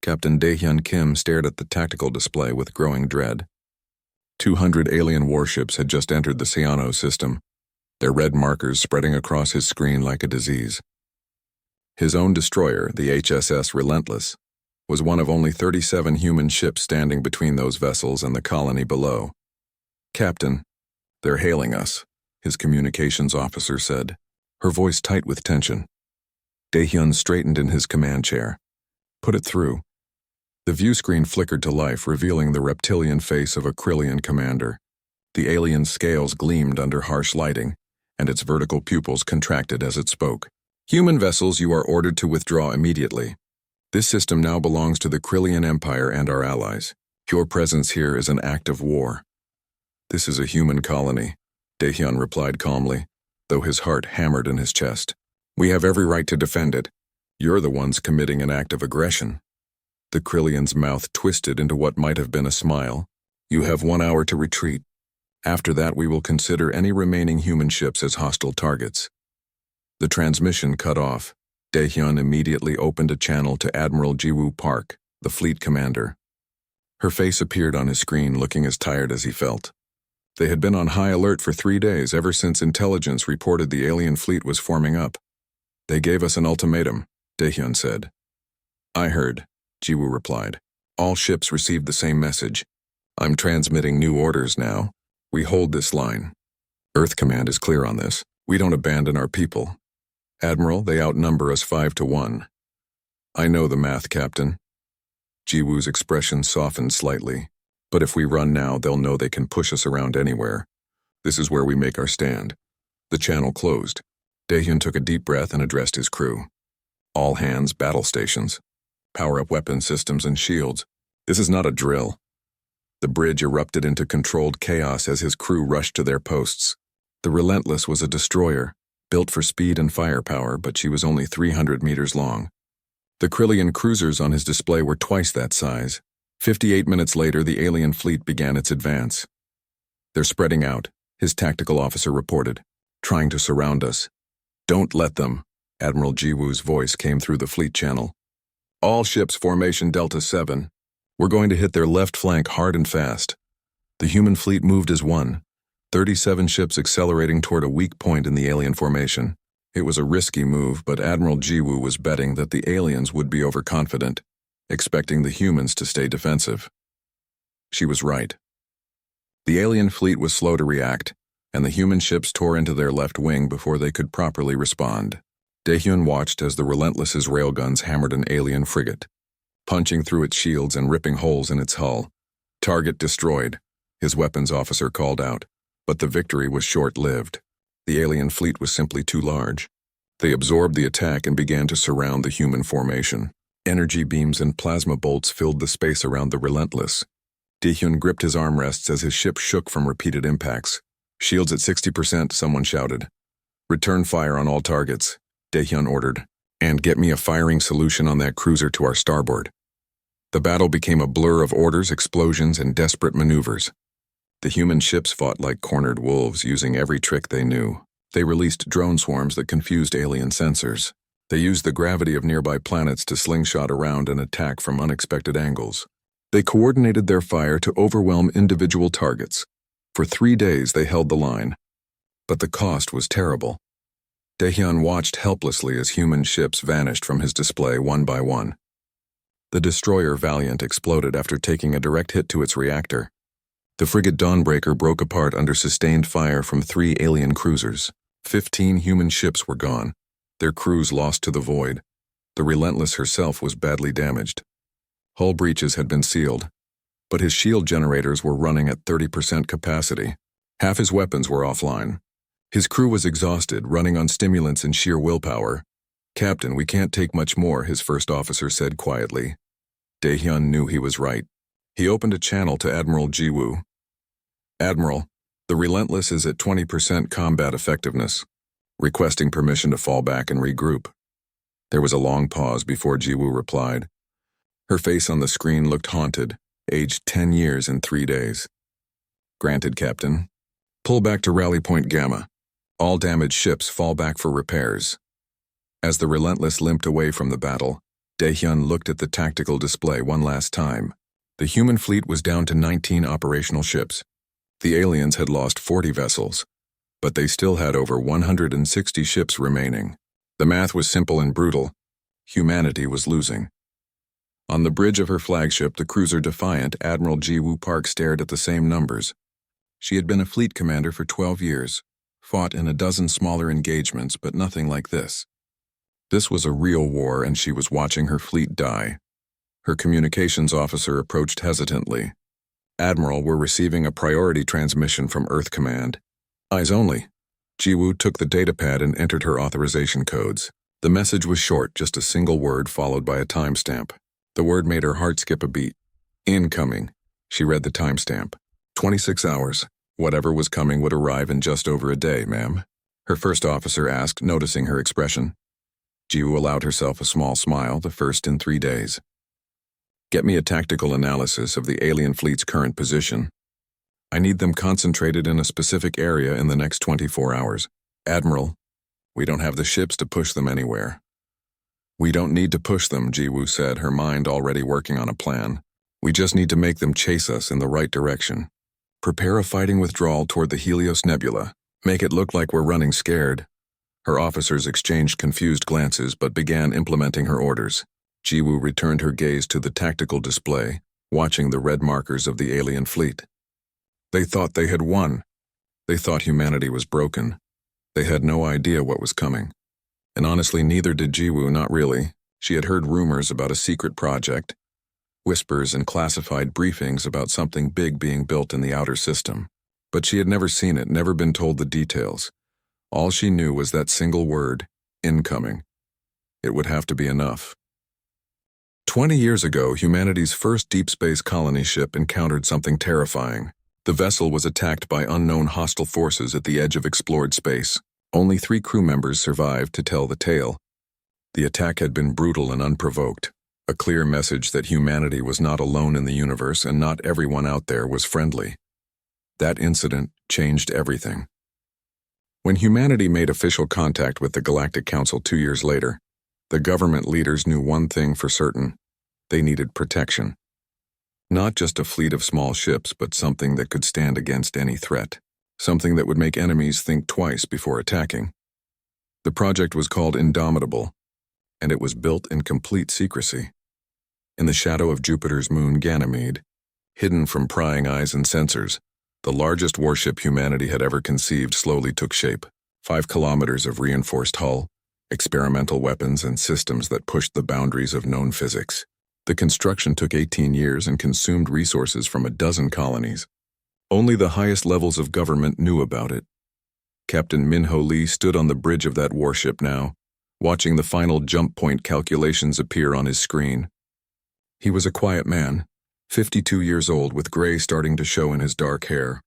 Captain Daehyun Kim stared at the tactical display with growing dread. 200 alien warships had just entered the Cyano system, their red markers spreading across his screen like a disease. His own destroyer, the HSS Relentless, was one of only 37 human ships standing between those vessels and the colony below. "Captain, they're hailing us," his communications officer said, her voice tight with tension. Daehyun straightened in his command chair. "Put it through." The view screen flickered to life, revealing the reptilian face of a Krillian commander. The alien's scales gleamed under harsh lighting, and its vertical pupils contracted as it spoke. "Human vessels, you are ordered to withdraw immediately. This system now belongs to the Krillian Empire and our allies. Your presence here is an act of war." "This is a human colony," Daehyun replied calmly, though his heart hammered in his chest. "We have every right to defend it. You're the ones committing an act of aggression." The Krillian's mouth twisted into what might have been a smile. "You have 1 hour to retreat. After that, we will consider any remaining human ships as hostile targets." The transmission cut off. Daehyun immediately opened a channel to Admiral Jiwoo Park, the fleet commander. Her face appeared on his screen, looking as tired as he felt. They had been on high alert for 3 days, ever since intelligence reported the alien fleet was forming up. "They gave us an ultimatum," Daehyun said. "I heard," Jiwoo replied. "All ships received the same message. I'm transmitting new orders now. We hold this line. Earth Command is clear on this. We don't abandon our people. Admiral, they outnumber us 5-1. "I know the math, Captain." Jiwoo's expression softened slightly. "But if we run now, they'll know they can push us around anywhere. This is where we make our stand." The channel closed. Daehyun took a deep breath and addressed his crew. "All hands, battle stations. Power up weapon systems and shields. This is not a drill." The bridge erupted into controlled chaos as his crew rushed to their posts. The Relentless was a destroyer, built for speed and firepower, but she was only 300 meters long. The Krillian cruisers on his display were twice that size. 58 minutes later, the alien fleet began its advance. "They're spreading out," his tactical officer reported, "trying to surround us." "Don't let them," Admiral Jiwoo's voice came through the fleet channel. "All ships formation Delta 7. We're going to hit their left flank hard and fast." The human fleet moved as one, 37 ships accelerating toward a weak point in the alien formation. It was a risky move, but Admiral Jiwoo was betting that the aliens would be overconfident, expecting the humans to stay defensive. She was right. The alien fleet was slow to react, and the human ships tore into their left wing before they could properly respond. Daehyun watched as the Relentless's railguns hammered an alien frigate, punching through its shields and ripping holes in its hull. "Target destroyed," his weapons officer called out, but the victory was short-lived. The alien fleet was simply too large. They absorbed the attack and began to surround the human formation. Energy beams and plasma bolts filled the space around the Relentless. Daehyun gripped his armrests as his ship shook from repeated impacts. "Shields at 60%, someone shouted. "Return fire on all targets," Daehyun ordered, "and get me a firing solution on that cruiser to our starboard." The battle became a blur of orders, explosions, and desperate maneuvers. The human ships fought like cornered wolves, using every trick they knew. They released drone swarms that confused alien sensors. They used the gravity of nearby planets to slingshot around and attack from unexpected angles. They coordinated their fire to overwhelm individual targets. For 3 days they held the line. But the cost was terrible. Daehyun watched helplessly as human ships vanished from his display one by one. The destroyer Valiant exploded after taking a direct hit to its reactor. The frigate Dawnbreaker broke apart under sustained fire from 3 alien cruisers. 15 human ships were gone, their crews lost to the void. The Relentless herself was badly damaged. Hull breaches had been sealed, but his shield generators were running at 30% capacity. Half his weapons were offline. His crew was exhausted, running on stimulants and sheer willpower. "Captain, we can't take much more," his first officer said quietly. Daehyun knew he was right. He opened a channel to Admiral Jiwoo. "Admiral, the Relentless is at 20% combat effectiveness, requesting permission to fall back and regroup." There was a long pause before Jiwoo replied. Her face on the screen looked haunted, aged 10 years in 3 days. "Granted, Captain. Pull back to Rally Point Gamma. All damaged ships fall back for repairs." As the Relentless limped away from the battle, Daehyun looked at the tactical display one last time. The human fleet was down to 19 operational ships. The aliens had lost 40 vessels, but they still had over 160 ships remaining. The math was simple and brutal. Humanity was losing. On the bridge of her flagship, the cruiser Defiant, Admiral Ji-woo Park stared at the same numbers. She had been a fleet commander for 12 years, fought in a dozen smaller engagements, but nothing like this. This was a real war, and she was watching her fleet die. Her communications officer approached hesitantly. Admiral, we're receiving a priority transmission from Earth Command. Eyes only. Ji-woo took the datapad and entered her authorization codes. The message was short, just a single word followed by a timestamp. The word made her heart skip a beat. Incoming. She read the timestamp. 26 hours. Whatever was coming would arrive in just over a day, ma'am. Her first officer asked, noticing her expression. Ji-woo allowed herself a small smile, the first in 3 days. Get me a tactical analysis of the alien fleet's current position. I need them concentrated in a specific area in the next 24 hours. Admiral, we don't have the ships to push them anywhere. We don't need to push them, Ji-woo said, her mind already working on a plan. We just need to make them chase us in the right direction. Prepare a fighting withdrawal toward the Helios Nebula. Make it look like we're running scared. Her officers exchanged confused glances but began implementing her orders. Ji-woo returned her gaze to the tactical display, watching the red markers of the alien fleet. They thought they had won. They thought humanity was broken. They had no idea what was coming. And honestly, neither did Ji-woo, not really. She had heard rumors about a secret project, whispers and classified briefings about something big being built in the outer system. But she had never seen it, never been told the details. All she knew was that single word, incoming. It would have to be enough. 20 years ago, humanity's first deep space colony ship encountered something terrifying. The vessel was attacked by unknown hostile forces at the edge of explored space. Only 3 crew members survived to tell the tale. The attack had been brutal and unprovoked, a clear message that humanity was not alone in the universe and not everyone out there was friendly. That incident changed everything. When humanity made official contact with the Galactic Council 2 years later, the government leaders knew one thing for certain: they needed protection. Not just a fleet of small ships, but something that could stand against any threat. Something that would make enemies think twice before attacking. The project was called Indomitable, and it was built in complete secrecy. In the shadow of Jupiter's moon Ganymede, hidden from prying eyes and sensors, the largest warship humanity had ever conceived slowly took shape. 5 kilometers of reinforced hull, experimental weapons, and systems that pushed the boundaries of known physics. The construction took 18 years and consumed resources from a dozen colonies. Only the highest levels of government knew about it. Captain Min-ho Lee stood on the bridge of that warship now, watching the final jump point calculations appear on his screen. He was a quiet man, 52 years old, with gray starting to show in his dark hair.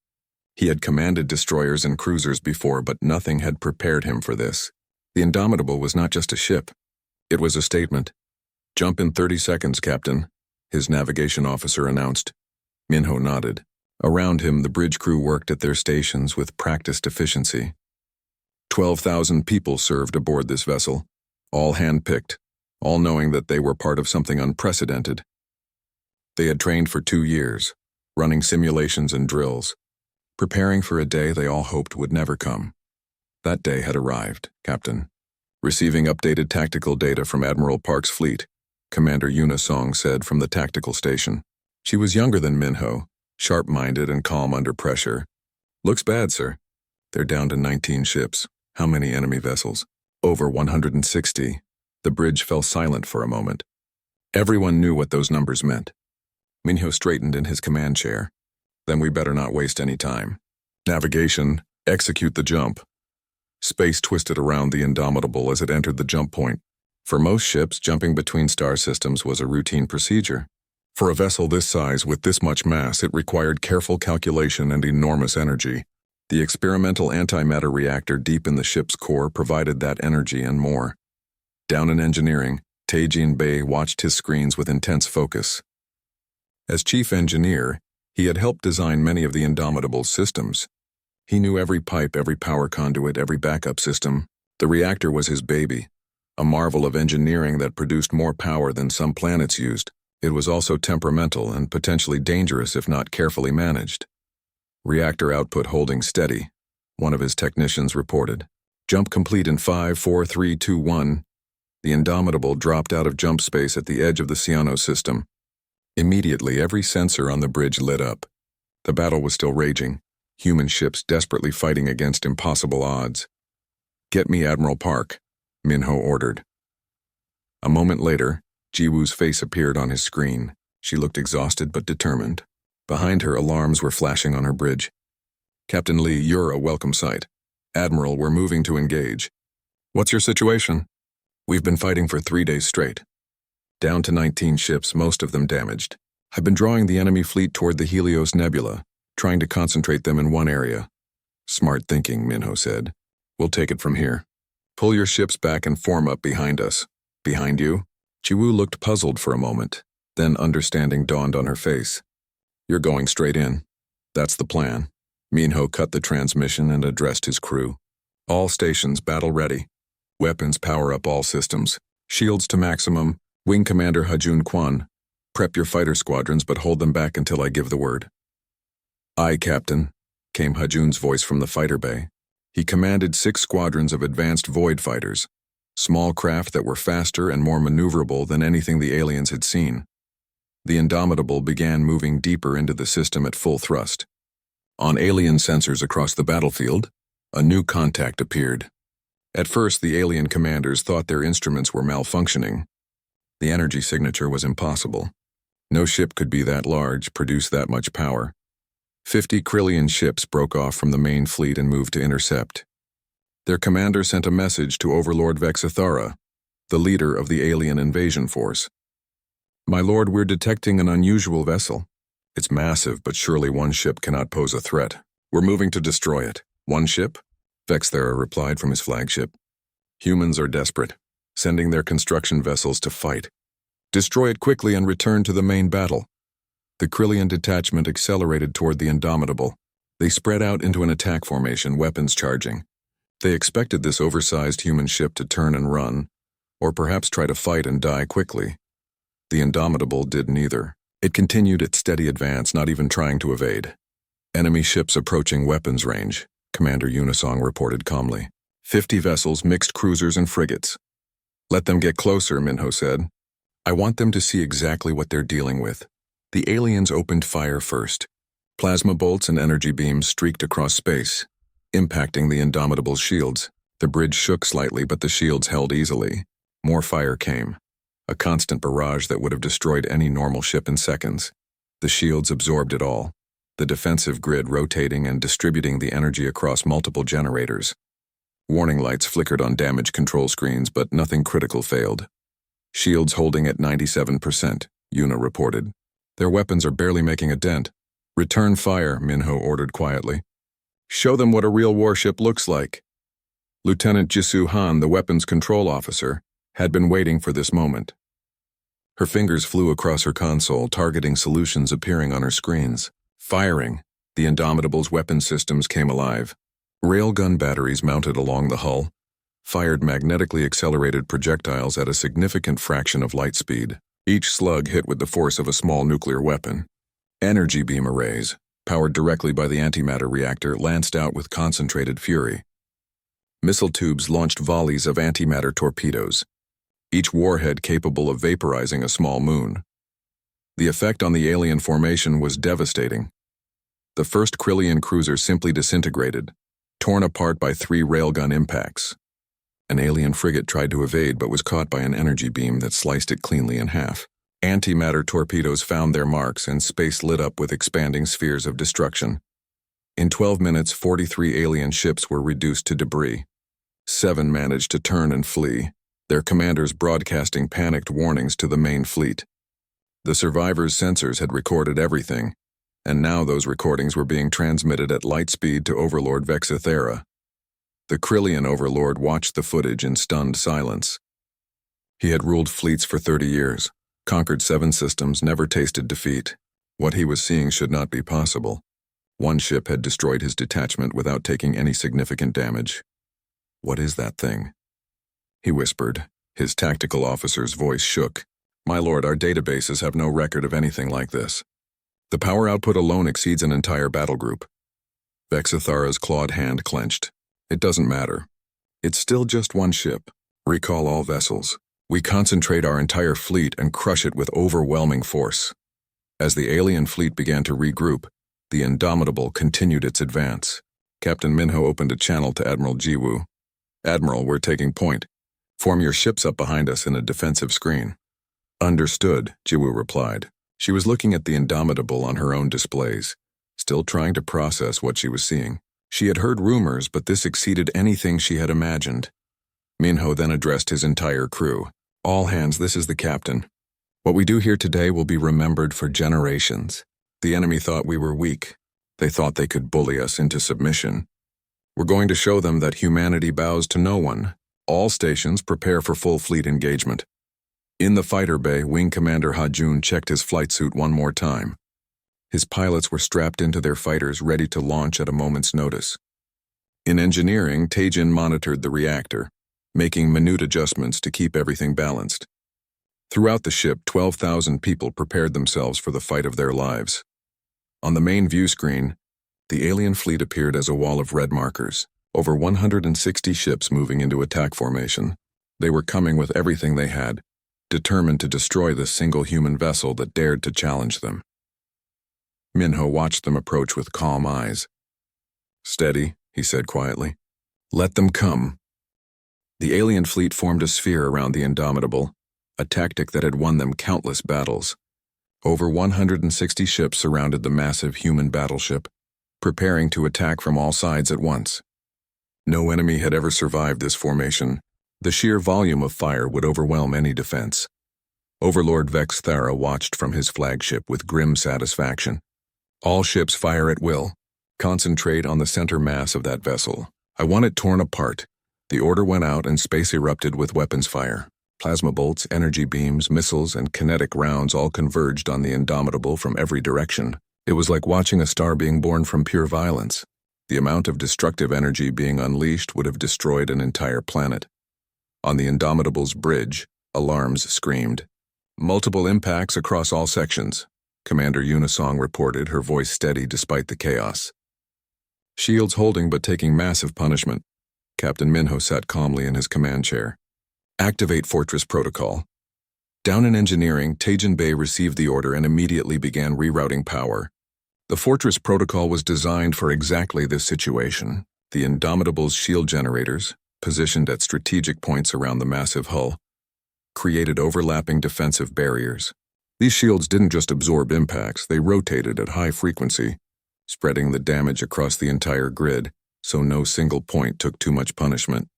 He had commanded destroyers and cruisers before, but nothing had prepared him for this. The Indomitable was not just a ship. It was a statement. "Jump in 30 seconds, Captain," his navigation officer announced. Min-ho nodded. Around him, the bridge crew worked at their stations with practiced efficiency. 12,000 people served aboard this vessel, all hand-picked, all knowing that they were part of something unprecedented. They had trained for 2 years, running simulations and drills, preparing for a day they all hoped would never come. That day had arrived, Captain. Receiving updated tactical data from Admiral Park's fleet, Commander Yuna Song said from the tactical station. She was younger than Min-ho, sharp-minded and calm under pressure. "Looks bad, sir. They're down to 19 ships. How many enemy vessels?" "Over 160. The bridge fell silent for a moment. Everyone knew what those numbers meant. Min-ho straightened in his command chair. "Then we better not waste any time. Navigation, execute the jump." Space twisted around the Indomitable as it entered the jump point. For most ships, jumping between star systems was a routine procedure. For a vessel this size with this much mass, it required careful calculation and enormous energy. The experimental antimatter reactor deep in the ship's core provided that energy and more. Down in engineering, Tae-jin Bae watched his screens with intense focus. As chief engineer, he had helped design many of the Indomitable's systems. He knew every pipe, every power conduit, every backup system. The reactor was his baby, a marvel of engineering that produced more power than some planets used. It was also temperamental and potentially dangerous if not carefully managed. Reactor output holding steady, one of his technicians reported. Jump complete in 5, 4, 3, 2, 1. The Indomitable dropped out of jump space at the edge of the Cyano system. Immediately, every sensor on the bridge lit up. The battle was still raging, human ships desperately fighting against impossible odds. "Get me Admiral Park," Minho ordered. A moment later, Jiwoo's face appeared on his screen. She looked exhausted but determined. Behind her, alarms were flashing on her bridge. "Captain Lee, you're a welcome sight. Admiral, we're moving to engage." "What's your situation?" "We've been fighting for 3 days straight. Down to 19 ships, most of them damaged. I've been drawing the enemy fleet toward the Helios Nebula, trying to concentrate them in one area." "Smart thinking," Minho said. "We'll take it from here. Pull your ships back and form up behind us." "Behind you?" Jiwoo looked puzzled for a moment, then understanding dawned on her face. "You're going straight in. That's the plan." Minho cut the transmission and addressed his crew. "All stations battle ready. Weapons power up all systems. Shields to maximum. Wing Commander Hajun Kwan. Prep your fighter squadrons but hold them back until I give the word." "Aye, Captain," came Hajun's voice from the fighter bay. He commanded 6 squadrons of advanced void fighters, small craft that were faster and more maneuverable than anything the aliens had seen. The Indomitable began moving deeper into the system at full thrust. On alien sensors across the battlefield, a new contact appeared. At first, the alien commanders thought their instruments were malfunctioning. The energy signature was impossible. No ship could be that large, produce that much power. 50 Krillian ships broke off from the main fleet and moved to intercept. Their commander sent a message to Overlord Vexithara, the leader of the alien invasion force. "My lord, we're detecting an unusual vessel. It's massive, but surely one ship cannot pose a threat. We're moving to destroy it." "One ship?" Vexithara replied from his flagship. "Humans are desperate, sending their construction vessels to fight. Destroy it quickly and return to the main battle." The Krillian detachment accelerated toward the Indomitable. They spread out into an attack formation, weapons charging. They expected this oversized human ship to turn and run, or perhaps try to fight and die quickly. The Indomitable did neither. It continued its steady advance, not even trying to evade. "Enemy ships approaching weapons range," Commander Unisong reported calmly. 50 vessels, mixed cruisers and frigates." "Let them get closer," Minho said. "I want them to see exactly what they're dealing with." The aliens opened fire first. Plasma bolts and energy beams streaked across space, impacting the Indomitable's shields. The bridge shook slightly, but the shields held easily. More fire came, a constant barrage that would have destroyed any normal ship in seconds. The shields absorbed it all, the defensive grid rotating and distributing the energy across multiple generators. Warning lights flickered on damage control screens, but nothing critical failed. "Shields holding at 97%, Una reported. "Their weapons are barely making a dent." "Return fire," Minho ordered quietly. "Show them what a real warship looks like." Lieutenant Jisoo Han, the weapons control officer, had been waiting for this moment. Her fingers flew across her console, targeting solutions appearing on her screens. Firing, the Indomitable's weapon systems came alive. Railgun batteries mounted along the hull fired magnetically accelerated projectiles at a significant fraction of light speed. Each slug hit with the force of a small nuclear weapon. Energy beam arrays, powered directly by the antimatter reactor, lanced out with concentrated fury. Missile tubes launched volleys of antimatter torpedoes, each warhead capable of vaporizing a small moon. The effect on the alien formation was devastating. The first Krillian cruiser simply disintegrated, torn apart by 3 railgun impacts. An alien frigate tried to evade but was caught by an energy beam that sliced it cleanly in half. Antimatter torpedoes found their marks and space lit up with expanding spheres of destruction. In 12 minutes, 43 alien ships were reduced to debris. 7 managed to turn and flee, their commanders broadcasting panicked warnings to the main fleet. The survivors' sensors had recorded everything, and now those recordings were being transmitted at light speed to Overlord Vexithara. The Krillian Overlord watched the footage in stunned silence. He had ruled fleets for 30 years, conquered 7 systems, never tasted defeat. What he was seeing should not be possible. One ship had destroyed his detachment without taking any significant damage. "What is that thing?" he whispered, His tactical officer's voice shook. My lord, our databases have no record of anything like this. The power output alone exceeds an entire battle group. Vexithara's clawed hand clenched. It doesn't matter. It's still just one ship. Recall all vessels. We concentrate our entire fleet and crush it with overwhelming force. As the alien fleet began to regroup, the Indomitable continued its advance. Captain Minho opened a channel to Admiral Jiwoo. Admiral, we're taking point. Form your ships up behind us in a defensive screen. Understood, Jiwoo replied. She was looking at the Indomitable on her own displays, still trying to process what she was seeing. She had heard rumors, but this exceeded anything she had imagined. Minho then addressed his entire crew. All hands, this is the captain. What we do here today will be remembered for generations. The enemy thought we were weak. They thought they could bully us into submission. We're going to show them that humanity bows to no one. All stations prepare for full fleet engagement. In the fighter bay, Wing Commander Ha-Jun checked his flight suit one more time. His pilots were strapped into their fighters, ready to launch at a moment's notice. In engineering, Taejin monitored the reactor, making minute adjustments to keep everything balanced. Throughout the ship, 12,000 people prepared themselves for the fight of their lives. On the main view screen, the alien fleet appeared as a wall of red markers, over 160 ships moving into attack formation. They were coming with everything they had, determined to destroy the single human vessel that dared to challenge them. Minho watched them approach with calm eyes. Steady, he said quietly. Let them come. The alien fleet formed a sphere around the Indomitable, a tactic that had won them countless battles. Over 160 ships surrounded the massive human battleship, preparing to attack from all sides at once. No enemy had ever survived this formation. The sheer volume of fire would overwhelm any defense. Overlord Vexithara watched from his flagship with grim satisfaction. All ships fire at will. Concentrate on the center mass of that vessel. I want it torn apart. The order went out and space erupted with weapons fire. Plasma bolts, energy beams, missiles, and kinetic rounds all converged on the Indomitable from every direction. It was like watching a star being born from pure violence. The amount of destructive energy being unleashed would have destroyed an entire planet. On the Indomitable's bridge, alarms screamed. Multiple impacts across all sections. Commander Unisong reported, her voice steady despite the chaos. Shields holding but taking massive punishment. Captain Minho sat calmly in his command chair. Activate Fortress Protocol. Down in engineering, Taejin Bey received the order and immediately began rerouting power. The Fortress Protocol was designed for exactly this situation. The Indomitable's shield generators, positioned at strategic points around the massive hull, created overlapping defensive barriers. These shields didn't just absorb impacts, they rotated at high frequency, spreading the damage across the entire grid, so no single point took too much punishment.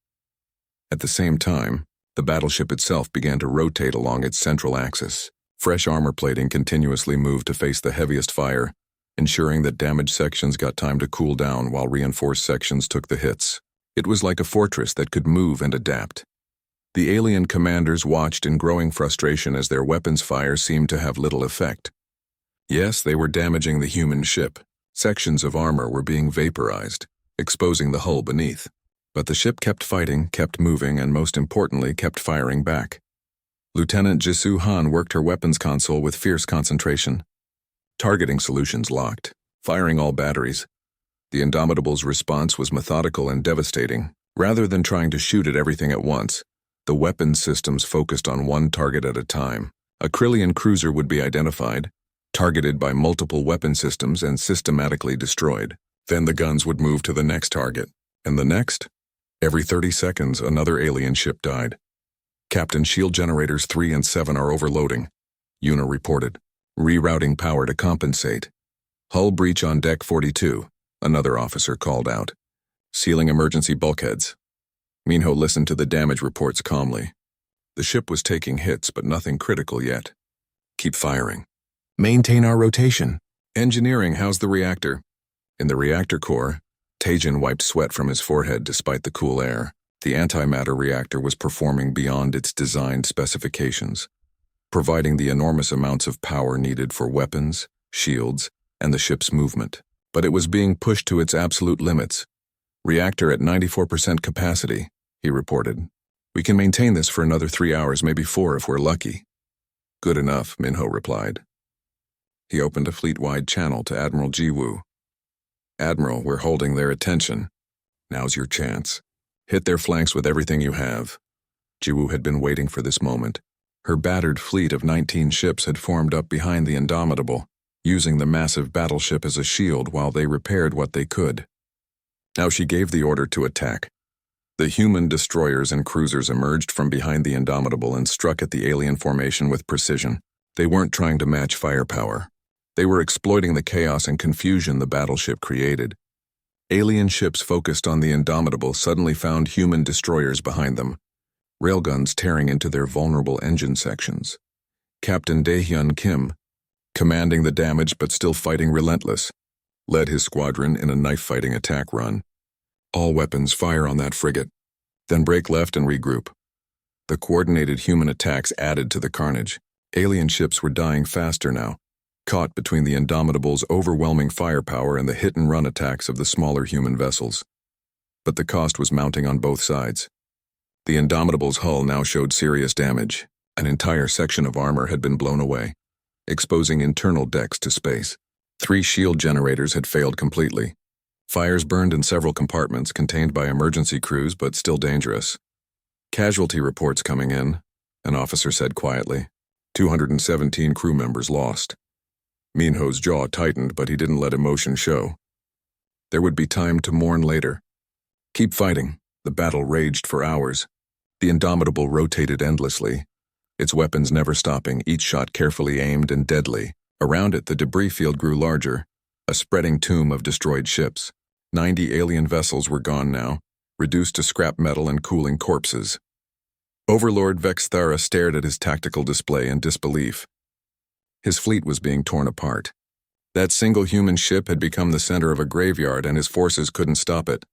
At the same time, the battleship itself began to rotate along its central axis. Fresh armor plating continuously moved to face the heaviest fire, ensuring that damaged sections got time to cool down while reinforced sections took the hits. It was like a fortress that could move and adapt. The alien commanders watched in growing frustration as their weapons fire seemed to have little effect. Yes, they were damaging the human ship. Sections of armor were being vaporized, exposing the hull beneath. But the ship kept fighting, kept moving, and most importantly, kept firing back. Lieutenant Jisoo Han worked her weapons console with fierce concentration. Targeting solutions locked, firing all batteries. The Indomitable's response was methodical and devastating. Rather than trying to shoot at everything at once, the weapons systems focused on one target at a time. A Krillian cruiser would be identified, targeted by multiple weapon systems and systematically destroyed. Then the guns would move to the next target, and the next. Every 30 seconds, another alien ship died. Captain, shield generators 3 and 7 are overloading, Yuna reported, rerouting power to compensate. Hull breach on deck 42, another officer called out. Sealing emergency bulkheads. Minho listened to the damage reports calmly. The ship was taking hits, but nothing critical yet. Keep firing. Maintain our rotation. Engineering, how's the reactor? In the reactor core, Taejin wiped sweat from his forehead despite the cool air. The antimatter reactor was performing beyond its designed specifications, providing the enormous amounts of power needed for weapons, shields, and the ship's movement. But it was being pushed to its absolute limits. Reactor at 94% capacity, he reported. We can maintain this for another 3 hours, maybe 4 if we're lucky. Good enough, Minho replied. He opened a fleet-wide channel to Admiral Jiwoo. Admiral, we're holding their attention. Now's your chance. Hit their flanks with everything you have. Jiwoo had been waiting for this moment. Her battered fleet of 19 ships had formed up behind the Indomitable, using the massive battleship as a shield while they repaired what they could. Now she gave the order to attack. The human destroyers and cruisers emerged from behind the Indomitable and struck at the alien formation with precision. They weren't trying to match firepower. They were exploiting the chaos and confusion the battleship created. Alien ships focused on the Indomitable suddenly found human destroyers behind them, railguns tearing into their vulnerable engine sections. Captain Daehyun Kim, commanding the damage but still fighting relentless, led his squadron in a knife-fighting attack run. All weapons fire on that frigate, then break left and regroup. The coordinated human attacks added to the carnage. Alien ships were dying faster now, caught between the Indomitable's overwhelming firepower and the hit-and-run attacks of the smaller human vessels. But the cost was mounting on both sides. The Indomitable's hull now showed serious damage. An entire section of armor had been blown away, exposing internal decks to space. 3 shield generators had failed completely. Fires burned in several compartments contained by emergency crews but still dangerous. Casualty reports coming in, an officer said quietly. 217 crew members lost. Minho's jaw tightened, but he didn't let emotion show. There would be time to mourn later. Keep fighting. The battle raged for hours. The Indomitable rotated endlessly, its weapons never stopping, each shot carefully aimed and deadly. Around it, the debris field grew larger, a spreading tomb of destroyed ships. 90 alien vessels were gone now, reduced to scrap metal and cooling corpses. Overlord Vexthara stared at his tactical display in disbelief. His fleet was being torn apart. That single human ship had become the center of a graveyard, and his forces couldn't stop it.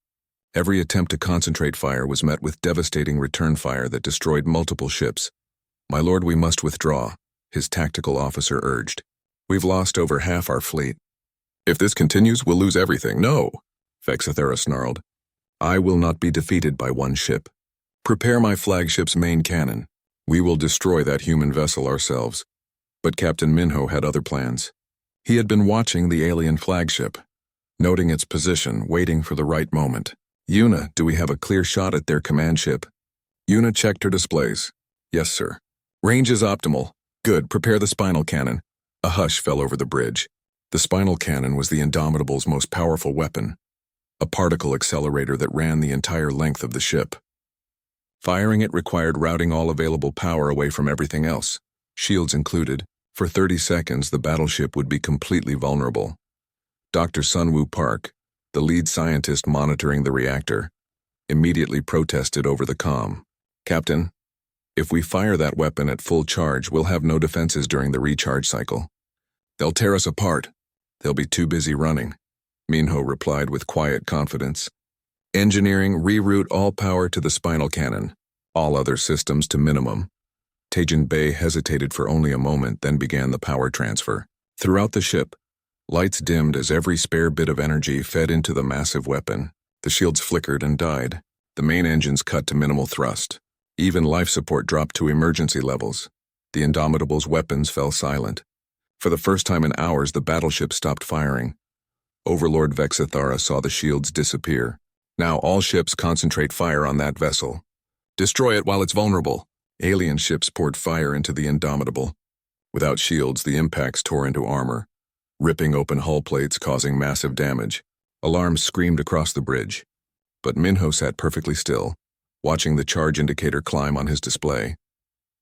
Every attempt to concentrate fire was met with devastating return fire that destroyed multiple ships. My lord, we must withdraw, his tactical officer urged. We've lost over half our fleet. If this continues, we'll lose everything. No, Vexthara snarled. I will not be defeated by one ship. Prepare my flagship's main cannon. We will destroy that human vessel ourselves. But Captain Minho had other plans. He had been watching the alien flagship, noting its position, waiting for the right moment. Yuna, do we have a clear shot at their command ship? Yuna checked her displays. Yes, sir. Range is optimal. Good, prepare the spinal cannon. A hush fell over the bridge. The spinal cannon was the Indomitable's most powerful weapon, a particle accelerator that ran the entire length of the ship. Firing it required routing all available power away from everything else, shields included. For 30 seconds, the battleship would be completely vulnerable. Dr. Sunwoo Park, the lead scientist monitoring the reactor, immediately protested over the comm. Captain, if we fire that weapon at full charge, we'll have no defenses during the recharge cycle. They'll tear us apart. They'll be too busy running, Minho replied with quiet confidence. Engineering, reroute all power to the spinal cannon, all other systems to minimum. Taejin Bey hesitated for only a moment, then began the power transfer. Throughout the ship, lights dimmed as every spare bit of energy fed into the massive weapon. The shields flickered and died. The main engines cut to minimal thrust. Even life support dropped to emergency levels. The Indomitable's weapons fell silent. For the first time in hours, the battleship stopped firing. Overlord Vexthara saw the shields disappear. Now all ships concentrate fire on that vessel. Destroy it while it's vulnerable. Alien ships poured fire into the Indomitable. Without shields, the impacts tore into armor, ripping open hull plates, causing massive damage. Alarms screamed across the bridge. But Minho sat perfectly still, watching the charge indicator climb on his display.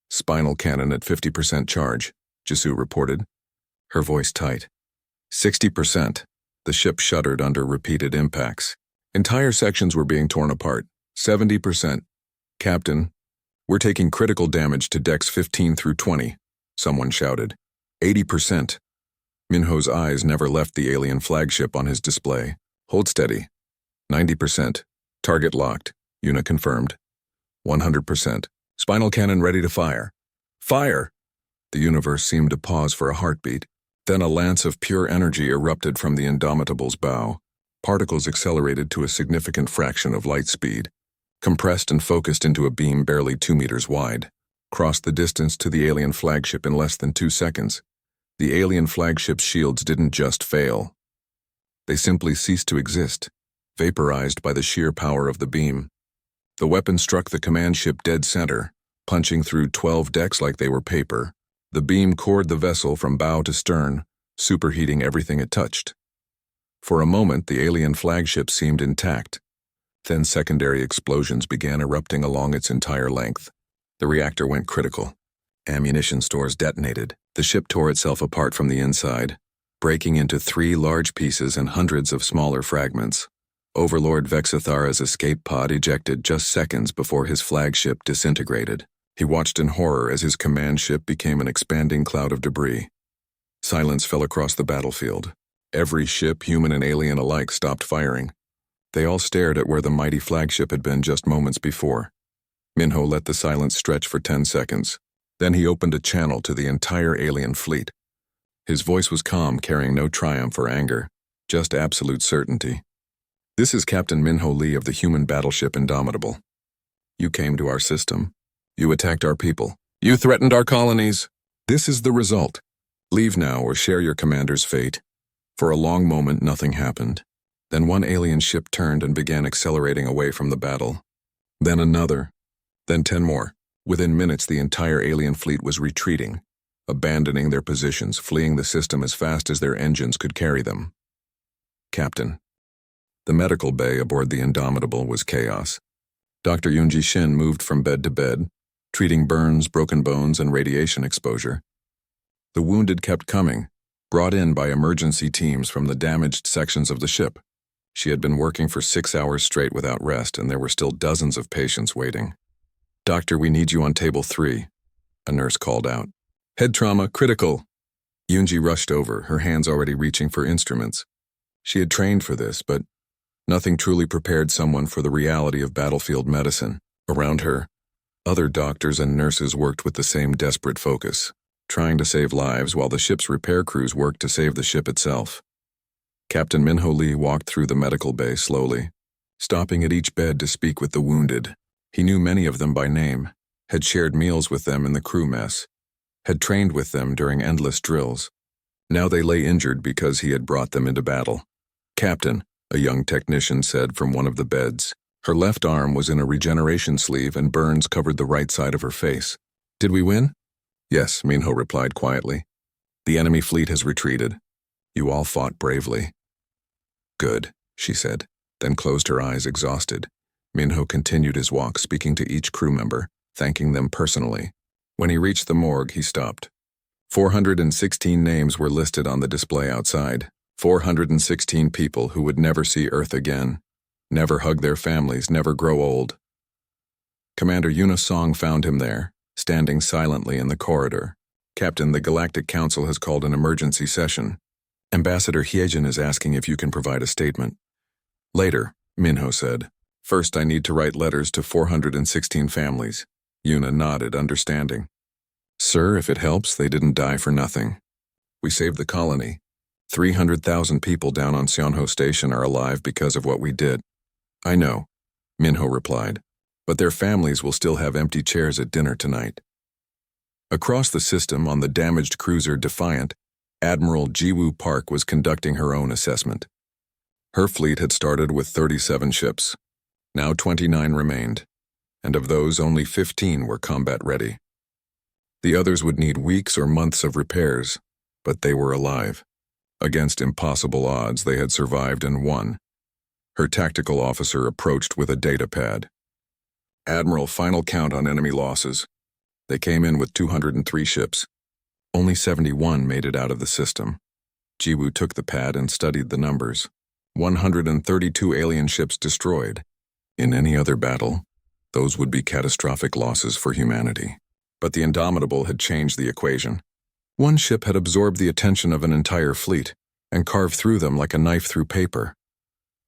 Spinal cannon at 50% charge, Jisoo reported, her voice tight. 60%. The ship shuddered under repeated impacts. Entire sections were being torn apart. 70%. Captain, we're taking critical damage to decks 15 through 20, someone shouted. 80%. Minho's eyes never left the alien flagship on his display. Hold steady. 90%. Target locked, Yuna confirmed. 100%. Spinal cannon ready to fire. Fire! The universe seemed to pause for a heartbeat. Then a lance of pure energy erupted from the Indomitable's bow. Particles accelerated to a significant fraction of light speed. compressed and focused into a beam barely 2 meters wide, crossed the distance to the alien flagship in less than 2 seconds. The alien flagship's shields didn't just fail. They simply ceased to exist, vaporized by the sheer power of the beam. The weapon struck the command ship dead center, punching through 12 decks like they were paper. The beam cored the vessel from bow to stern, superheating everything it touched. For a moment, the alien flagship seemed intact. Then secondary explosions began erupting along its entire length. The reactor went critical. Ammunition stores detonated. The ship tore itself apart from the inside, breaking into 3 large pieces and hundreds of smaller fragments. Overlord Vexithara's escape pod ejected just seconds before his flagship disintegrated. He watched in horror as his command ship became an expanding cloud of debris. Silence fell across the battlefield. Every ship, human and alien alike, stopped firing. They all stared at where the mighty flagship had been just moments before. Minho let the silence stretch for 10 seconds. Then he opened a channel to the entire alien fleet. His voice was calm, carrying no triumph or anger, just absolute certainty. "This is Captain Minho Lee of the human battleship Indomitable. You came to our system. You attacked our people. You threatened our colonies. This is the result. Leave now or share your commander's fate." For a long moment, nothing happened. Then one alien ship turned and began accelerating away from the battle. Then another. Then 10 more. Within minutes, the entire alien fleet was retreating, abandoning their positions, fleeing the system as fast as their engines could carry them. "Captain." The medical bay aboard the Indomitable was chaos. Dr. Yoonji Shin moved from bed to bed, treating burns, broken bones, and radiation exposure. The wounded kept coming, brought in by emergency teams from the damaged sections of the ship. She had been working for 6 hours straight without rest, and there were still dozens of patients waiting. "Doctor, we need you on table 3, a nurse called out. "Head trauma, critical." Yoonji rushed over, her hands already reaching for instruments. She had trained for this, but nothing truly prepared someone for the reality of battlefield medicine. Around her, other doctors and nurses worked with the same desperate focus, trying to save lives while the ship's repair crews worked to save the ship itself. Captain Minho Lee walked through the medical bay slowly, stopping at each bed to speak with the wounded. He knew many of them by name, had shared meals with them in the crew mess, had trained with them during endless drills. Now they lay injured because he had brought them into battle. "Captain," a young technician said from one of the beds. Her left arm was in a regeneration sleeve and burns covered the right side of her face. "Did we win?" "Yes," Minho replied quietly. "The enemy fleet has retreated. You all fought bravely." "Good," she said, then closed her eyes, exhausted. Minho continued his walk, speaking to each crew member, thanking them personally. When he reached the morgue, he stopped. 416 names were listed on the display outside. 416 people who would never see Earth again, never hug their families, never grow old. Commander Yuna Song found him there, standing silently in the corridor. "Captain, the Galactic Council has called an emergency session. Ambassador Hyejin is asking if you can provide a statement." "Later," Minho said. "First, I need to write letters to 416 families." Yuna nodded, understanding. "Sir, if it helps, they didn't die for nothing. We saved the colony. 300,000 people down on Seonho Station are alive because of what we did." "I know," Minho replied, "but their families will still have empty chairs at dinner tonight." Across the system, on the damaged cruiser Defiant, Admiral Jiwoo Park was conducting her own assessment. Her fleet had started with 37 ships. Now 29 remained, and of those only 15 were combat-ready. The others would need weeks or months of repairs, but they were alive. Against impossible odds, they had survived and won. Her tactical officer approached with a data pad. "Admiral, final count on enemy losses. They came in with 203 ships. Only 71 made it out of the system." Jiwoo took the pad and studied the numbers. 132 alien ships destroyed. In any other battle, those would be catastrophic losses for humanity. But the Indomitable had changed the equation. One ship had absorbed the attention of an entire fleet and carved through them like a knife through paper.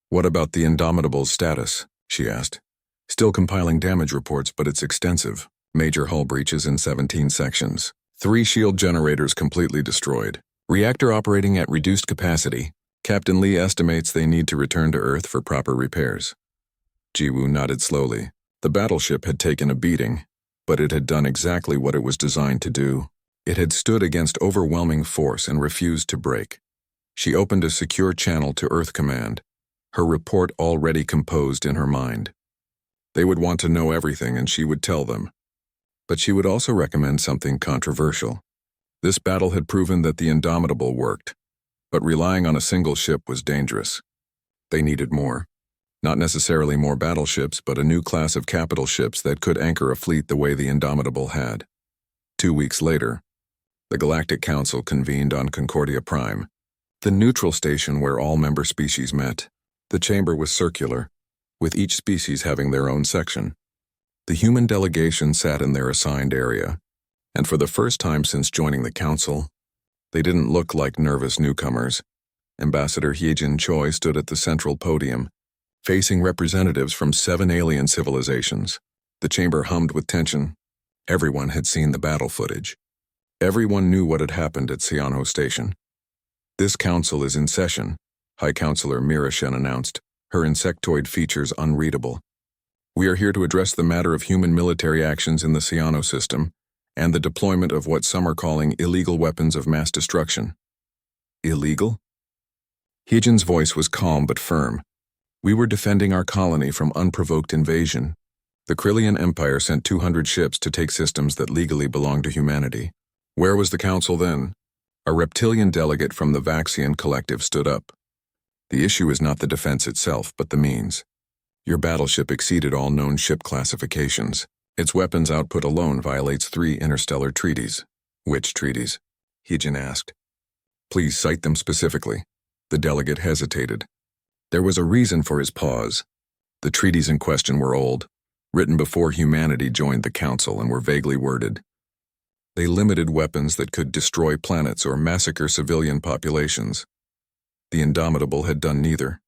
"What about the Indomitable's status?" she asked. "Still compiling damage reports, but it's extensive. Major hull breaches in 17 sections. 3 shield generators completely destroyed. Reactor operating at reduced capacity. Captain Lee estimates they need to return to Earth for proper repairs." Jiwoo nodded slowly. The battleship had taken a beating, but it had done exactly what it was designed to do. It had stood against overwhelming force and refused to break. She opened a secure channel to Earth Command, her report already composed in her mind. They would want to know everything, and she would tell them. But she would also recommend something controversial. This battle had proven that the Indomitable worked, but relying on a single ship was dangerous. They needed more. Not necessarily more battleships, but a new class of capital ships that could anchor a fleet the way the Indomitable had. 2 weeks later, the Galactic Council convened on Concordia Prime, the neutral station where all member species met. The chamber was circular, with each species having their own section. The human delegation sat in their assigned area, and for the first time since joining the council, they didn't look like nervous newcomers. Ambassador Hyejin Choi stood at the central podium, facing representatives from 7 alien civilizations. The chamber hummed with tension. Everyone had seen the battle footage. Everyone knew what had happened at Siano Station. This council is in session, High Counselor Narration announced, her insectoid features unreadable. We are here to address the matter of human military actions in the Siano system and the deployment of what some are calling illegal weapons of mass destruction. Illegal? Hyejin's voice was calm but firm. We were defending our colony from unprovoked invasion. The Krillian Empire sent 200 ships to take systems that legally belonged to humanity. Where was the council then? A reptilian delegate from the Vaxian Collective stood up. The issue is not the defense itself, but the means. Your battleship exceeded all known ship classifications. Its weapons output alone violates 3 interstellar treaties. Which treaties? Hyejin asked. Please cite them specifically. The delegate hesitated. There was a reason for his pause. The treaties in question were old, written before humanity joined the council, and were vaguely worded. They limited weapons that could destroy planets or massacre civilian populations. The Indomitable had done neither.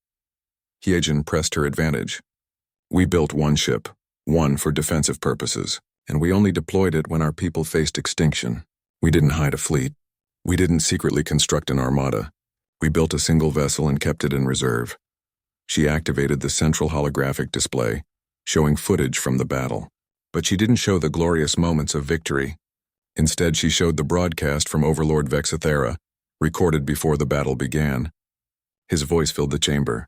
Hyejin pressed her advantage. We built one ship, one for defensive purposes, and we only deployed it when our people faced extinction. We didn't hide a fleet. We didn't secretly construct an armada. We built a single vessel and kept it in reserve. She activated the central holographic display, showing footage from the battle. But she didn't show the glorious moments of victory. Instead, she showed the broadcast from Overlord Vexithera, recorded before the battle began. His voice filled the chamber.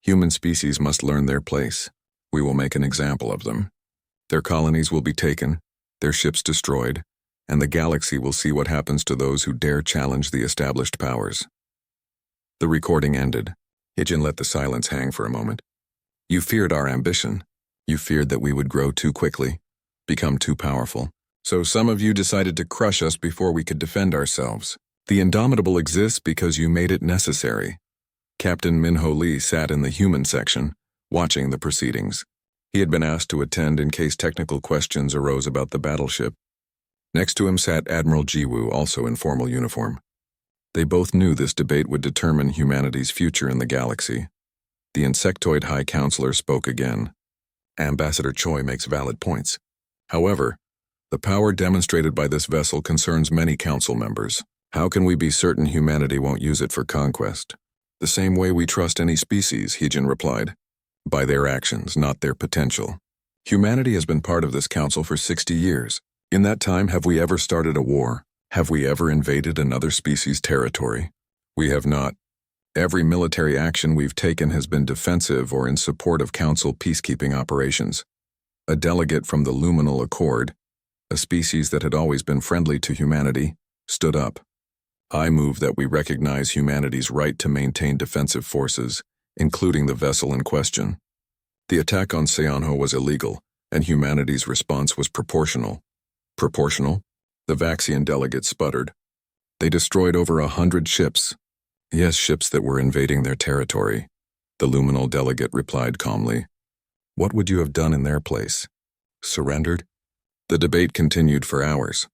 Human species must learn their place. We will make an example of them. Their colonies will be taken, their ships destroyed, and the galaxy will see what happens to those who dare challenge the established powers. The recording ended. Hyejin let the silence hang for a moment. You feared our ambition. You feared that we would grow too quickly, become too powerful. So some of you decided to crush us before we could defend ourselves. The Indomitable exists because you made it necessary. Captain Minho Lee sat in the human section, watching the proceedings. He had been asked to attend in case technical questions arose about the battleship. Next to him sat Admiral Jiwoo, also in formal uniform. They both knew this debate would determine humanity's future in the galaxy. The insectoid High Counselor spoke again. Ambassador Choi makes valid points. However, the power demonstrated by this vessel concerns many council members. How can we be certain humanity won't use it for conquest? The same way we trust any species, Hyejin replied. By their actions, not their potential. Humanity has been part of this council for 60 years. In that time, have we ever started a war? Have we ever invaded another species' territory? We have not. Every military action we've taken has been defensive or in support of council peacekeeping operations. A delegate from the Luminal Accord, a species that had always been friendly to humanity, stood up. I move that we recognize humanity's right to maintain defensive forces, including the vessel in question. The attack on Seonho was illegal, and humanity's response was proportional. Proportional? The Vaxian delegate sputtered. They destroyed over 100 ships. Yes, ships that were invading their territory. The Luminal delegate replied calmly. What would you have done in their place? Surrendered? The debate continued for hours.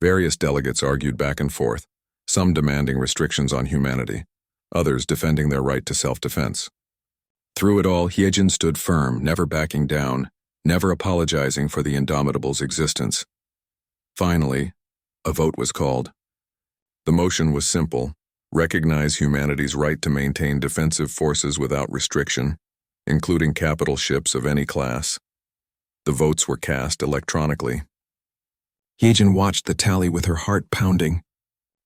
Various delegates argued back and forth, some demanding restrictions on humanity, others defending their right to self-defense. Through it all, Hyejin stood firm, never backing down, never apologizing for the Indomitable's existence. Finally, a vote was called. The motion was simple: recognize humanity's right to maintain defensive forces without restriction, including capital ships of any class. The votes were cast electronically. Hyejin watched the tally with her heart pounding.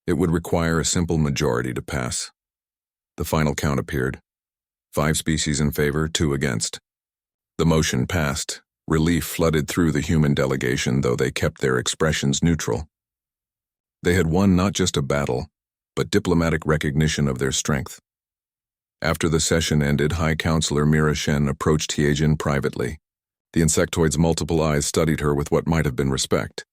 It would require a simple majority to pass. The final count appeared. 5 species in favor, 2 against. The motion passed. Relief flooded through the human delegation, though they kept their expressions neutral. They had won not just a battle, but diplomatic recognition of their strength. After the session ended, High Counselor Narration approached Hyejin privately. The insectoid's multiple eyes studied her with what might have been respect.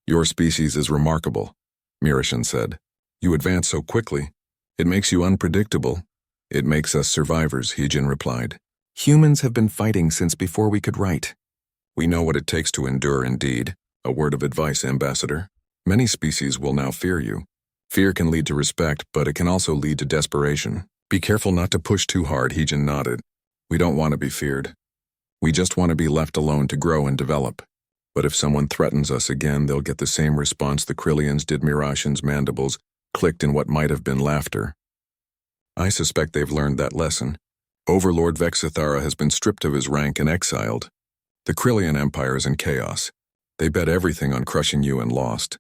"Your species is remarkable," Narration said. "You advance so quickly. It makes you unpredictable." "It makes us survivors," Hyejin replied. "Humans have been fighting since before we could write. We know what it takes to endure indeed. A word of advice, Ambassador. Many species will now fear you. Fear can lead to respect, but it can also lead to desperation. Be careful not to push too hard," Hyejin nodded. "We don't want to be feared. We just want to be left alone to grow and develop. But if someone threatens us again, they'll get the same response the Krillians did." Narashin's mandibles clicked in what might have been laughter. "I suspect they've learned that lesson. Overlord Vexithara has been stripped of his rank and exiled. The Krillian Empire is in chaos. They bet everything on crushing you and lost."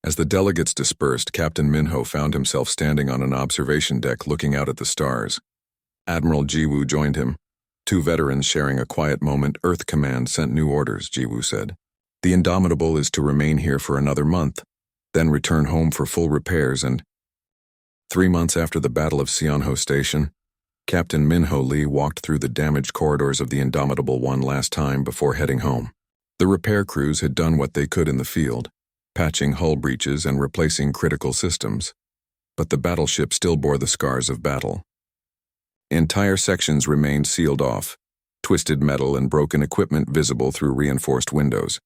As the delegates dispersed, Captain Minho found himself standing on an observation deck looking out at the stars. Admiral Jiwoo joined him. 2 veterans sharing a quiet moment. "Earth Command sent new orders," Jiwoo said. "The Indomitable is to remain here for another month, then return home for full repairs and—" 3 months after the Battle of Seonho Station, Captain Minho Lee walked through the damaged corridors of the Indomitable one last time before heading home. The repair crews had done what they could in the field, patching hull breaches and replacing critical systems. But the battleship still bore the scars of battle. Entire sections remained sealed off, twisted metal and broken equipment visible through reinforced windows.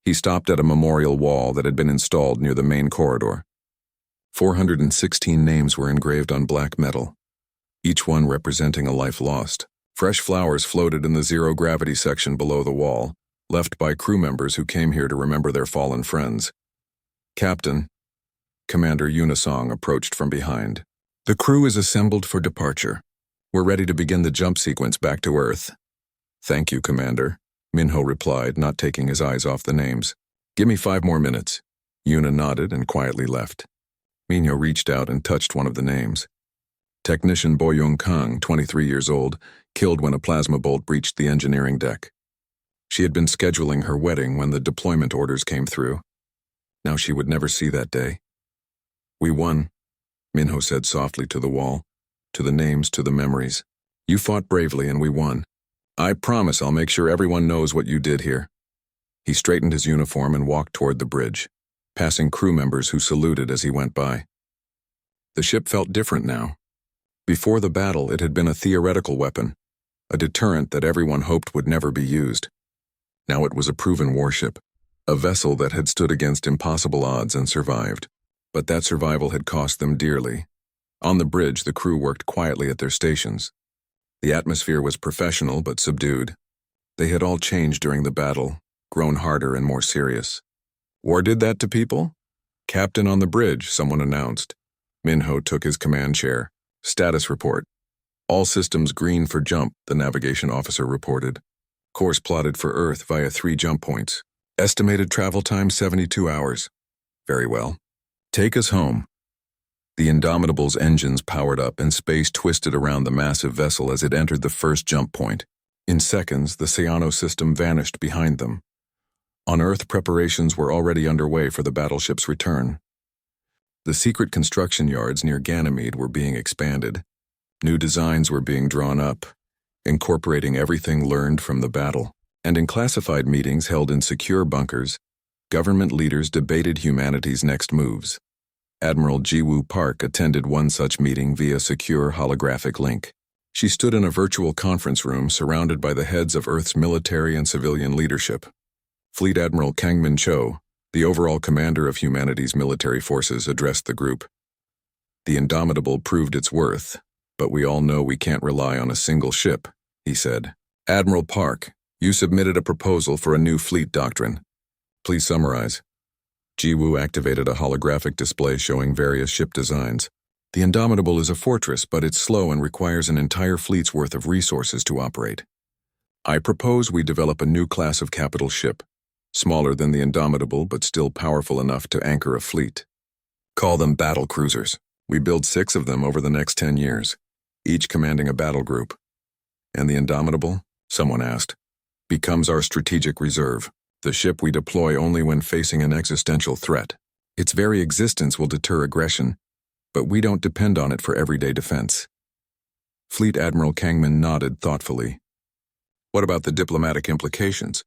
He stopped at a memorial wall that had been installed near the main corridor. 416 names were engraved on black metal, each one representing a life lost. Fresh flowers floated in the zero-gravity section below the wall, left by crew members who came here to remember their fallen friends. "Captain," Commander Unisong approached from behind. "The crew is assembled for departure. We're ready to begin the jump sequence back to Earth." "Thank you, Commander," Minho replied, not taking his eyes off the names. "Give me 5 more minutes." Yuna nodded and quietly left. Minho reached out and touched one of the names. Technician Bo Young Kang, 23 years old, killed when a plasma bolt breached the engineering deck. She had been scheduling her wedding when the deployment orders came through. Now she would never see that day. "We won," Minho said softly to the wall, to the names, to the memories. "You fought bravely and we won. I promise I'll make sure everyone knows what you did here." He straightened his uniform and walked toward the bridge, passing crew members who saluted as he went by. The ship felt different now. Before the battle, it had been a theoretical weapon, a deterrent that everyone hoped would never be used. Now it was a proven warship, a vessel that had stood against impossible odds and survived. But that survival had cost them dearly. On the bridge, the crew worked quietly at their stations. The atmosphere was professional but subdued. They had all changed during the battle, grown harder and more serious. "War did that to people?" "Captain on the bridge," someone announced. Minho took his command chair. "Status report." "All systems green for jump," the navigation officer reported. "Course plotted for Earth via 3 jump points. Estimated travel time 72 hours. "Very well. Take us home." The Indomitable's engines powered up and space twisted around the massive vessel as it entered the first jump point. In seconds, the Seonho system vanished behind them. On Earth, preparations were already underway for the battleship's return. The secret construction yards near Ganymede were being expanded. New designs were being drawn up, incorporating everything learned from the battle. And in classified meetings held in secure bunkers, government leaders debated humanity's next moves. Admiral Jiwoo Park attended one such meeting via secure holographic link. She stood in a virtual conference room surrounded by the heads of Earth's military and civilian leadership. Fleet Admiral Kang Min-cho, the overall commander of humanity's military forces, addressed the group. "The Indomitable proved its worth, but we all know we can't rely on a single ship," he said. "Admiral Park, you submitted a proposal for a new fleet doctrine. Please summarize." Jiwoo activated a holographic display showing various ship designs. "The Indomitable is a fortress, but it's slow and requires an entire fleet's worth of resources to operate. I propose we develop a new class of capital ship, smaller than the Indomitable but still powerful enough to anchor a fleet. Call them battle cruisers. We build 6 of them over the next 10 years, each commanding a battle group. And the Indomitable, someone asked, becomes our strategic reserve, the ship we deploy only when facing an existential threat. Its very existence will deter aggression, but we don't depend on it for everyday defense. Fleet Admiral Kangman nodded thoughtfully. What about the diplomatic implications?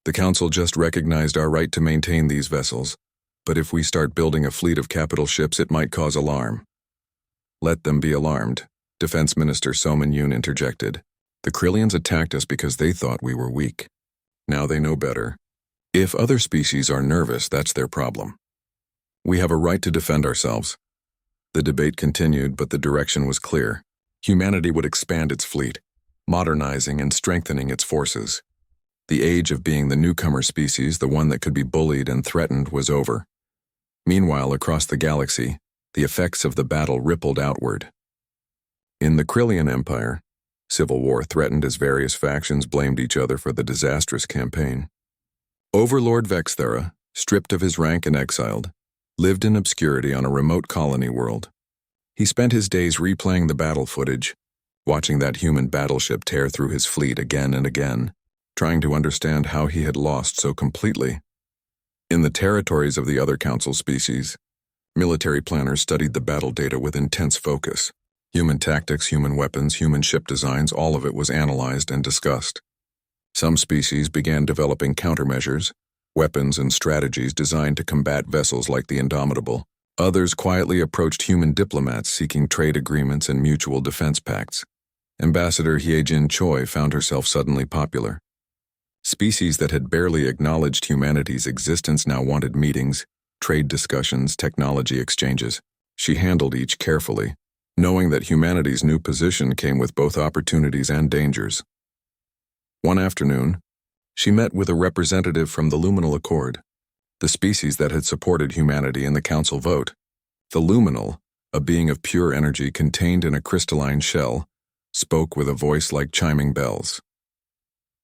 The Council just recognized our right to maintain these vessels, but if we start building a fleet of capital ships, it might cause alarm. Let them be alarmed, Defense Minister Soman Yoon interjected. The Krillians attacked us because they thought we were weak. Now they know better. If other species are nervous, that's their problem. We have a right to defend ourselves. The debate continued, but the direction was clear. Humanity would expand its fleet, modernizing and strengthening its forces. The age of being the newcomer species, the one that could be bullied and threatened, was over. Meanwhile, across the galaxy, the effects of the battle rippled outward. In the Krillian Empire, civil war threatened as various factions blamed each other for the disastrous campaign. Overlord Vexthera, stripped of his rank and exiled, lived in obscurity on a remote colony world. He spent his days replaying the battle footage, watching that human battleship tear through his fleet again and again, trying to understand how he had lost so completely. In the territories of the other Council species, military planners studied the battle data with intense focus. Human tactics, human weapons, human ship designs, all of it was analyzed and discussed. Some species began developing countermeasures, weapons and strategies designed to combat vessels like the Indomitable. Others quietly approached human diplomats seeking trade agreements and mutual defense pacts. Ambassador Hyejin Choi found herself suddenly popular. Species that had barely acknowledged humanity's existence now wanted meetings, trade discussions, technology exchanges. She handled each carefully, knowing that humanity's new position came with both opportunities and dangers. One afternoon, she met with a representative from the Luminal Accord, the species that had supported humanity in the Council vote. The Luminal, a being of pure energy contained in a crystalline shell, spoke with a voice like chiming bells.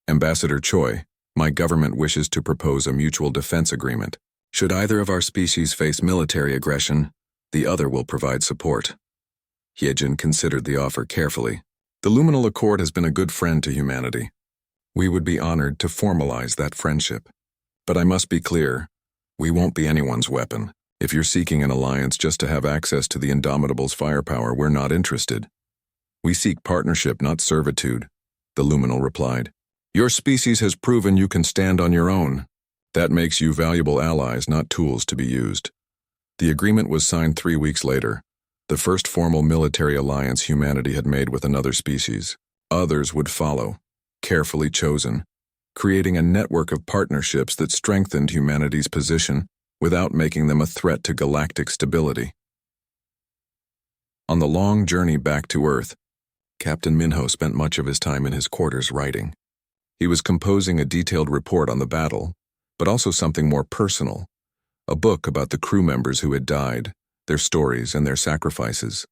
Ambassador Choi, my government wishes to propose a mutual defense agreement. Should either of our species face military aggression, the other will provide support. Hyejin considered the offer carefully. The Luminal Accord has been a good friend to humanity. We would be honored to formalize that friendship. But I must be clear, we won't be anyone's weapon. If you're seeking an alliance just to have access to the Indomitable's firepower, we're not interested. We seek partnership, not servitude, the Luminal replied. Your species has proven you can stand on your own. That makes you valuable allies, not tools to be used. The agreement was signed 3 weeks later, the first formal military alliance humanity had made with another species. Others would follow, carefully chosen, creating a network of partnerships that strengthened humanity's position without making them a threat to galactic stability. On the long journey back to Earth, Captain Minho spent much of his time in his quarters writing. He was composing a detailed report on the battle, but also something more personal, a book about the crew members who had died, their stories and their sacrifices.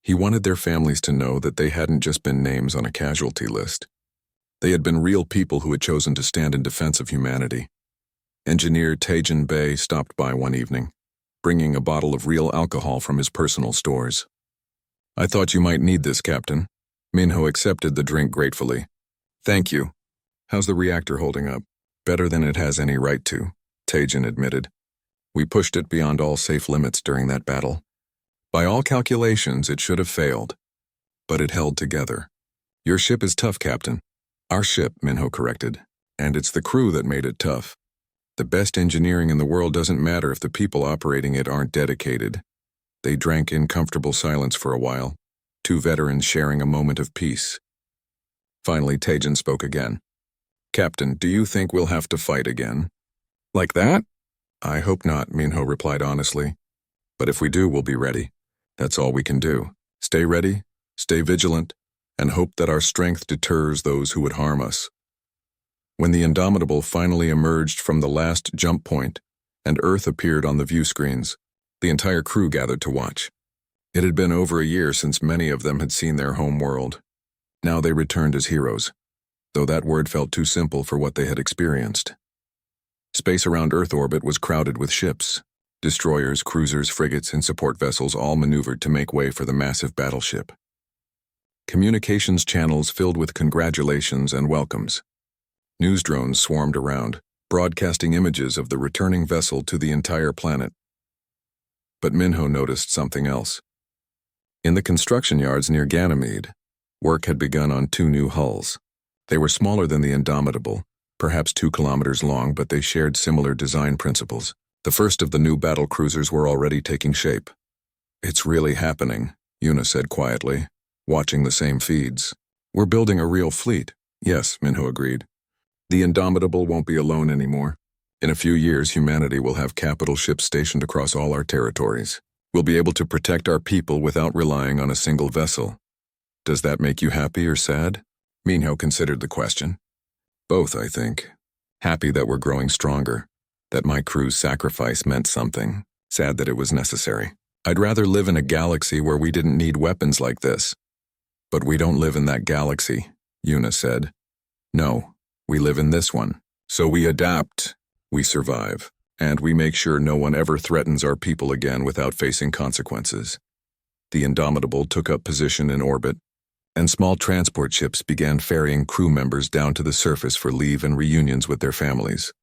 He wanted their families to know that they hadn't just been names on a casualty list. They had been real people who had chosen to stand in defense of humanity. Engineer Taejin Bey stopped by one evening, bringing a bottle of real alcohol from his personal stores. I thought you might need this, Captain. Minho accepted the drink gratefully. Thank you. How's the reactor holding up? Better than it has any right to, Taejin admitted. We pushed it beyond all safe limits during that battle. By all calculations, it should have failed. But it held together. Your ship is tough, Captain. Our ship, Minho corrected. And it's the crew that made it tough. The best engineering in the world doesn't matter if the people operating it aren't dedicated. They drank in comfortable silence for a while, 2 veterans sharing a moment of peace. Finally, Taejin spoke again. Captain, do you think we'll have to fight again? Like that? I hope not, Minho replied honestly. But if we do, we'll be ready. That's all we can do. Stay ready, stay vigilant, and hope that our strength deters those who would harm us. When the Indomitable finally emerged from the last jump point and Earth appeared on the view screens, the entire crew gathered to watch. It had been over a year since many of them had seen their home world. Now they returned as heroes. though that word felt too simple for what they had experienced. Space around Earth orbit was crowded with ships. Destroyers, cruisers, frigates, and support vessels all maneuvered to make way for the massive battleship. Communications channels filled with congratulations and welcomes. News drones swarmed around, broadcasting images of the returning vessel to the entire planet. But Minho noticed something else. In the construction yards near Ganymede, work had begun on 2 new hulls. They were smaller than the Indomitable, perhaps 2 kilometers long, but they shared similar design principles. The first of the new battle cruisers were already taking shape. "It's really happening," Yuna said quietly, watching the same feeds. "We're building a real fleet." "Yes," Minho agreed. "The Indomitable won't be alone anymore. In a few years, humanity will have capital ships stationed across all our territories. We'll be able to protect our people without relying on a single vessel." "Does that make you happy or sad?" Minho considered the question. "Both, I think. Happy that we're growing stronger, that my crew's sacrifice meant something, sad that it was necessary. I'd rather live in a galaxy where we didn't need weapons like this." "But we don't live in that galaxy," Yuna said. "No, we live in this one. So we adapt, we survive, and we make sure no one ever threatens our people again without facing consequences." The Indomitable took up position in orbit, and small transport ships began ferrying crew members down to the surface for leave and reunions with their families.